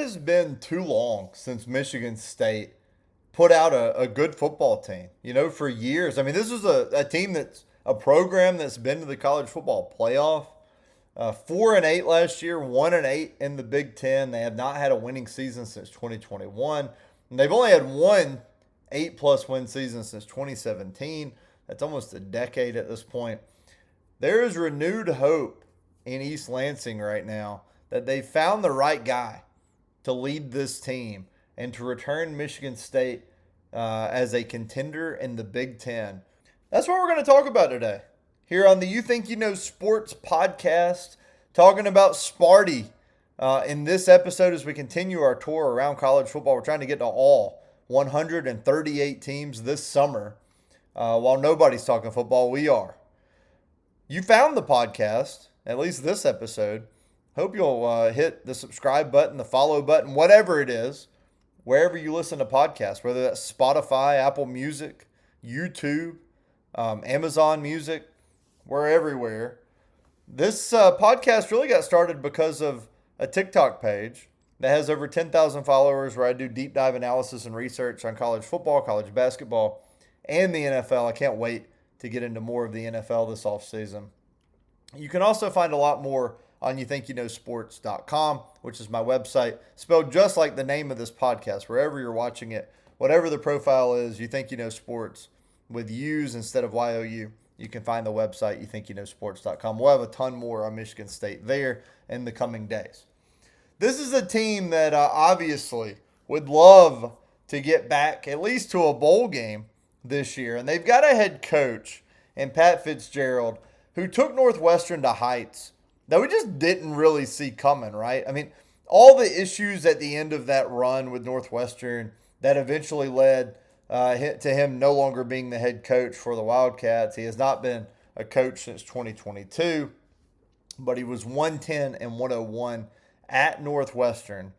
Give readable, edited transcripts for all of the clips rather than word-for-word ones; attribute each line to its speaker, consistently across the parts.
Speaker 1: has been too long since Michigan State put out a good football team. For years. I mean, this was a team that's a program that's been to the college football playoff. 4-8 last year, 1-8 in the Big Ten. They have not had a winning season since 2021. And they've only had one 8+ win season since 2017. That's almost a decade at this point. There is renewed hope in East Lansing right now that they found the right guy to lead this team and to return Michigan State as a contender in the Big Ten. That's what we're going to talk about today here on the You Think You Know Sports podcast, talking about Sparty in this episode as we continue our tour around college football. We're trying to get to all 138 teams this summer. While nobody's talking football, we are. You found the podcast, at least this episode. Hope you'll hit the subscribe button, the follow button, whatever it is, wherever you listen to podcasts, whether that's Spotify, Apple Music, YouTube, Amazon Music. We're everywhere. This podcast really got started because of a TikTok page that has over 10,000 followers where I do deep dive analysis and research on college football, college basketball, and the NFL. I can't wait to get into more of the NFL this offseason. You can also find a lot more on youthinkyouKnowSports.com, which is my website, spelled just like the name of this podcast, wherever you're watching it. Whatever the profile is, You Think You Know Sports with U's instead of YOU. You can find the website, youthinkyouKnowSports.com. We'll have a ton more on Michigan State there in the coming days. This is a team that obviously would love to get back at least to a bowl game this year. And they've got a head coach in Pat Fitzgerald who took Northwestern to heights that we just didn't really see coming, right? I mean, all the issues at the end of that run with Northwestern that eventually led to him no longer being the head coach for the Wildcats. He has not been a coach since 2022, but he was 110 and 101 at Northwestern.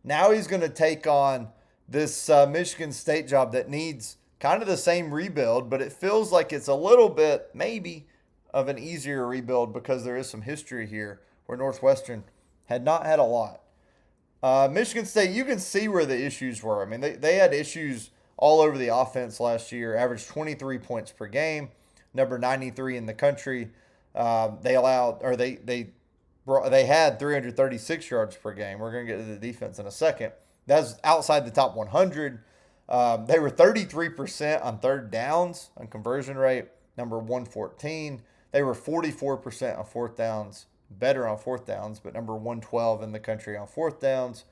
Speaker 1: Now he's going to take on this Michigan State job that needs kind of the same rebuild, but it feels like it's a little bit maybe of an easier rebuild because there is some history here where Northwestern had not had a lot. Michigan State, you can see where the issues were. I mean, they had issues all over the offense last year, averaged 23 points per game, number 93 in the country. They had 336 yards per game. We're going to get to the defense in a second. That's outside the top 100. They were 33% on third downs on conversion rate, number 114. They were 44% on fourth downs, better on fourth downs, but number 112 in the country on fourth downs.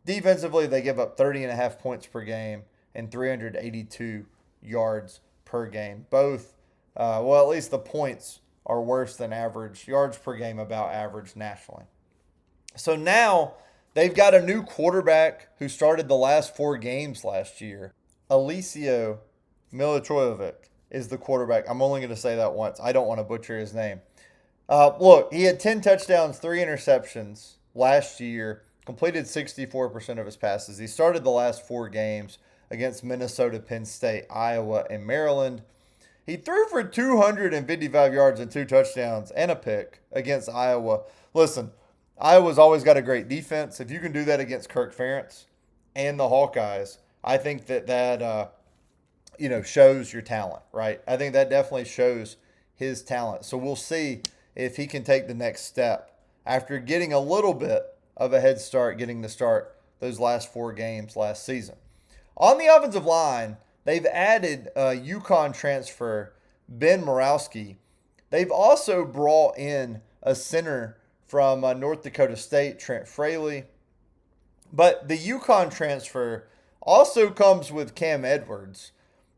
Speaker 1: Defensively, they give up 30.5 points per game and 382 yards per game. Both, at least the points are worse than average. Yards per game about average nationally. So now they've got a new quarterback who started the last 4 games last year. Alisio Militrojevic is the quarterback. I'm only going to say that once. I don't want to butcher his name. Look, he had 10 touchdowns, 3 interceptions last year, completed 64% of his passes. He started the last 4 games against Minnesota, Penn State, Iowa, and Maryland. He threw for 255 yards and 2 touchdowns and a pick against Iowa. Listen, Iowa's always got a great defense. If you can do that against Kirk Ferentz and the Hawkeyes, I think that shows your talent, right? I think that definitely shows his talent. So we'll see if he can take the next step after getting a little bit of a head start, getting to start those last 4 games last season. On the offensive line, they've added UConn transfer Ben Morawski. They've also brought in a center from North Dakota State, Trent Fraley. But the UConn transfer also comes with Cam Edwards,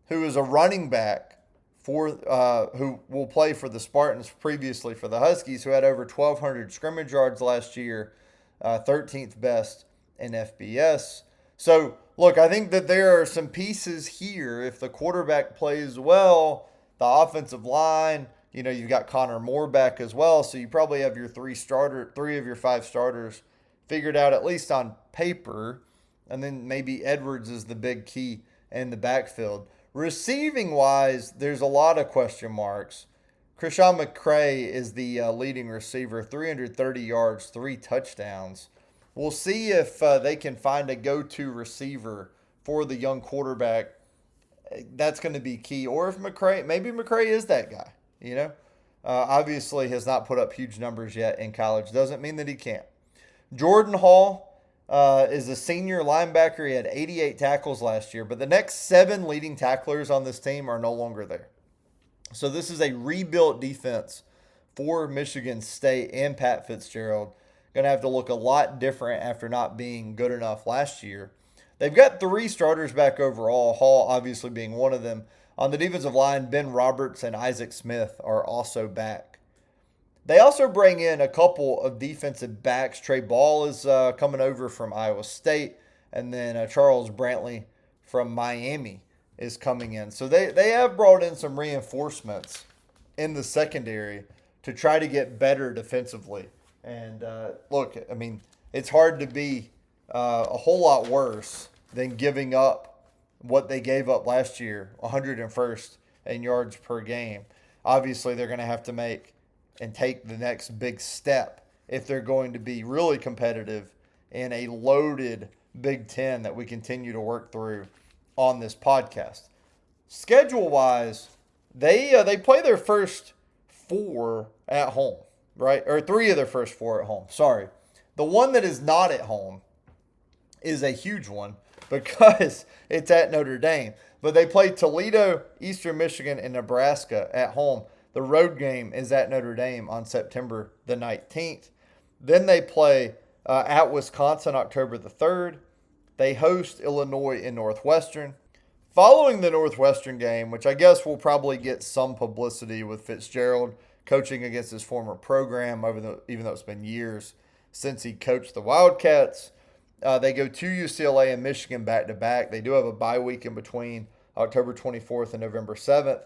Speaker 1: who is a running back who will play for the Spartans, previously for the Huskies, who had over 1,200 scrimmage yards last year, 13th best in FBS. So, look, I think that there are some pieces here. If the quarterback plays well, the offensive line, you've got Connor Moore back as well, so you probably have your 3 of your 5 starters figured out, at least on paper, and then maybe Edwards is the big key in the backfield. Receiving-wise, there's a lot of question marks. Krishan McCray is the leading receiver, 330 yards, 3 touchdowns. We'll see if they can find a go-to receiver for the young quarterback. That's going to be key. Or if maybe McCray is that guy, you know? Obviously has not put up huge numbers yet in college. Doesn't mean that he can't. Jordan Hall is a senior linebacker. He had 88 tackles last year, but the next 7 leading tacklers on this team are no longer there. So this is a rebuilt defense for Michigan State and Pat Fitzgerald. Going to have to look a lot different after not being good enough last year. They've got 3 starters back overall, Hall obviously being one of them. On the defensive line, Ben Roberts and Isaac Smith are also back. They also bring in a couple of defensive backs. Trey Ball is coming over from Iowa State, and then Charles Brantley from Miami is coming in. So they have brought in some reinforcements in the secondary to try to get better defensively. And look, I mean, it's hard to be a whole lot worse than giving up what they gave up last year, 101st in yards per game. Obviously, they're going to have to make and take the next big step if they're going to be really competitive in a loaded Big Ten that we continue to work through on this podcast. Schedule-wise, they play their first 4 at home, right? Or 3 of their first 4 at home. Sorry. The one that is not at home is a huge one because it's at Notre Dame. But they play Toledo, Eastern Michigan, and Nebraska at home. The road game is at Notre Dame on September the 19th. Then they play at Wisconsin October the 3rd. They host Illinois and Northwestern. Following the Northwestern game, which I guess will probably get some publicity with Fitzgerald coaching against his former program, even though it's been years since he coached the Wildcats. They go to UCLA and Michigan back-to-back. They do have a bye week in between October 24th and November 7th.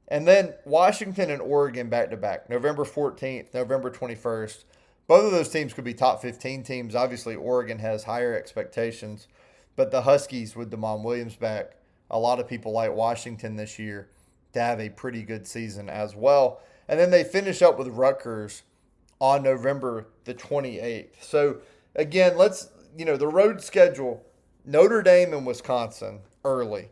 Speaker 1: And then Washington and Oregon back-to-back, November 14th, November 21st. Both of those teams could be top 15 teams. Obviously, Oregon has higher expectations. But the Huskies with DeMond Williams back, a lot of people like Washington this year to have a pretty good season as well. And then they finish up with Rutgers on November the 28th. So, again, the road schedule, Notre Dame and Wisconsin early.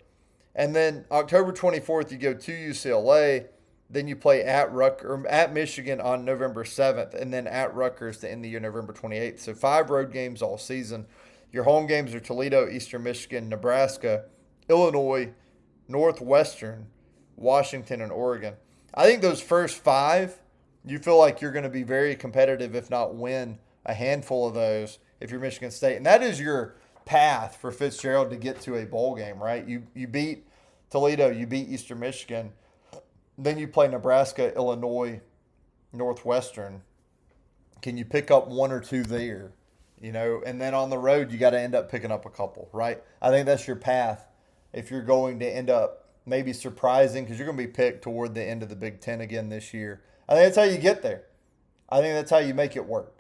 Speaker 1: And then October 24th, you go to UCLA. Then you play at Michigan on November 7th, and then at Rutgers to end the year November 28th. So 5 road games all season. Your home games are Toledo, Eastern Michigan, Nebraska, Illinois, Northwestern, Washington, and Oregon. I think those first 5, you feel like you're going to be very competitive, if not win a handful of those if you're Michigan State. And that is your path for Fitzgerald to get to a bowl game, right? You beat Toledo, you beat Eastern Michigan. Then you play Nebraska, Illinois, Northwestern. Can you pick up 1 or 2 there? And then on the road, you got to end up picking up a couple, right? I think that's your path if you're going to end up maybe surprising because you're going to be picked toward the end of the Big Ten again this year. I think that's how you get there. I think that's how you make it work.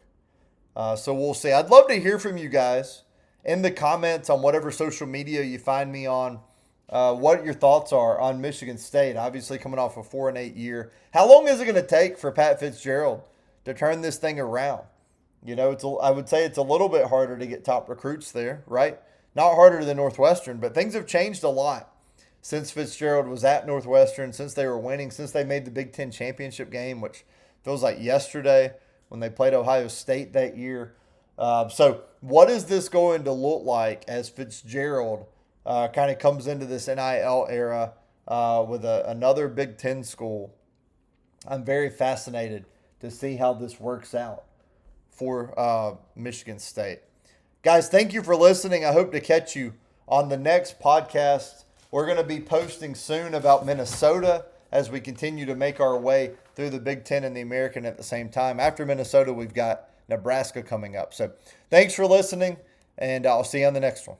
Speaker 1: So we'll see. I'd love to hear from you guys in the comments on whatever social media you find me on. What your thoughts are on Michigan State, obviously coming off a 4-8 year. How long is it going to take for Pat Fitzgerald to turn this thing around? I would say it's a little bit harder to get top recruits there, right? Not harder than Northwestern, but things have changed a lot since Fitzgerald was at Northwestern, since they were winning, since they made the Big Ten championship game, which feels like yesterday when they played Ohio State that year. So what is this going to look like as Fitzgerald kind of comes into this NIL era with another Big Ten school? I'm very fascinated to see how this works out for Michigan State. Guys, thank you for listening. I hope to catch you on the next podcast. We're going to be posting soon about Minnesota as we continue to make our way through the Big Ten and the American at the same time. After Minnesota, we've got Nebraska coming up. So thanks for listening, and I'll see you on the next one.